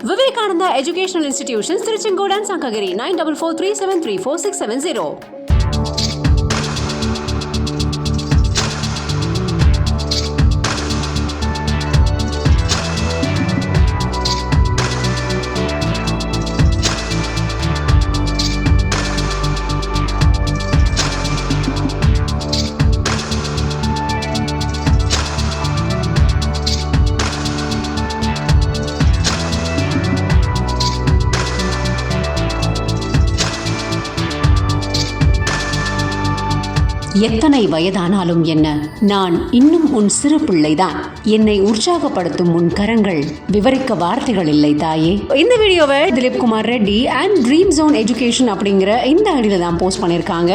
Vivekananda Educational Institutions, Tiruchengodu and Sankagiri, 9443734670. எத்தனை வயதானாலும் என்ன, நான் இன்னும் உன் சிறு பிள்ளைதான். என்னை உற்சாகப்படுத்தும் உன் கரங்கள் விவரிக்க வார்த்தைகள் இல்லை தாயே. இந்த வீடியோவை Dilip Kumar Reddy and dream zone education அப்படிங்கிற இந்த ஐடியில் தான் போஸ்ட் பண்ணியிருக்காங்க.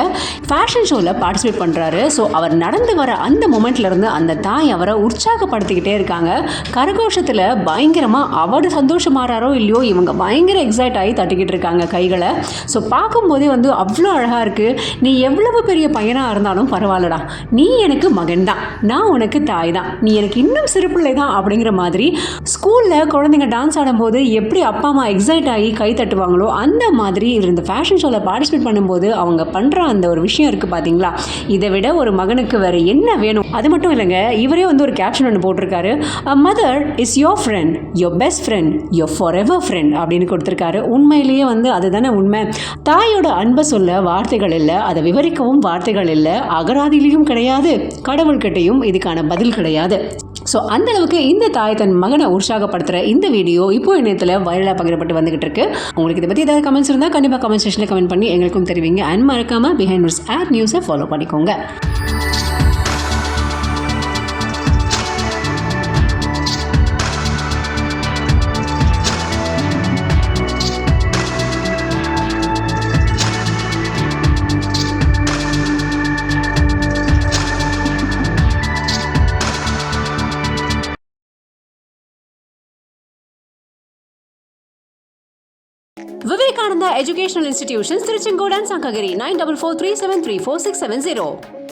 ஃபேஷன் ஷோவில் பார்ட்டிசிபேட் பண்ணுறாரு. ஸோ அவர் நடந்து வர அந்த மொமெண்ட்லேருந்து அந்த தாய் அவரை உற்சாகப்படுத்திக்கிட்டே இருக்காங்க. கரகோஷத்தில் பயங்கரமாக அவர் சந்தோஷமாறாரோ இல்லையோ, இவங்க பயங்கர எக்ஸைட் ஆகி தட்டிக்கிட்டு இருக்காங்க கைகளை. ஸோ பார்க்கும்போதே அவ்வளோ அழகாக இருக்குது. நீ எவ்வளவு பெரிய பையனாக இருந்தாலும் பரவாயில்லடா, நீ எனக்கு மகன் தான், நான் உனக்கு தாய் தான், நீ எனக்கு இன்னும் சிறு பிள்ளை தான் அப்படிங்கிற மாதிரி ஸ்கூலில் குழந்தைங்க டான்ஸ் ஆடும்போது எப்படி அப்பா அம்மா எக்ஸைட் ஆகி கை தட்டுவாங்களோ அந்த மாதிரி இந்த ஃபேஷன் ஷோவில் பார்ட்டிசிபேட் பண்ணும்போது அவங்க பண்ணுற அந்த ஒரு விஷயம் இருக்குது பார்த்தீங்களா. இதை விட ஒரு மகனுக்கு வேறு என்ன வேணும்? அது மட்டும் இல்லைங்க, இவரே ஒரு கேப்ஷன் ஒன்று போட்டிருக்காரு. Mother is your friend, your best friend, your for ever friend அப்படின்னு கொடுத்துருக்காரு. உண்மையிலேயே அதுதானே உண்மை. தாயோட அன்பை சொல்ல வார்த்தைகள் இல்லை, அதை விவரிக்கவும் வார்த்தைகள் இல்லை. அகராதியிலையும் கிடையாது, கடவுள்கிட்டையும் இதுக்கான பதில் கிடையாது. ஸோ அந்த அளவுக்கு இந்த தாய் தன் மகனை உற்சாகப்படுத்துகிற இந்த வீடியோ இப்போ இணையத்தில் வைரலாக பகிரப்பட்டு வந்துகிட்டு இருக்கு. உங்களுக்கு இதை பற்றி ஏதாவது கமெண்ட்ஸ் இருந்தால் கண்டிப்பாக கமெண்ட் செக்ஷனில் கமெண்ட் பண்ணி எங்களுக்கும் தெரிவிங்க. அண்ட் மறக்காமல் பிஹைண்ட் நியூஸ் ஆட் நியூஸை ஃபாலோ பண்ணிக்கோங்க. Vivekananda Educational Institutions, Tiruchengodu and Sankagiri, 9443734670.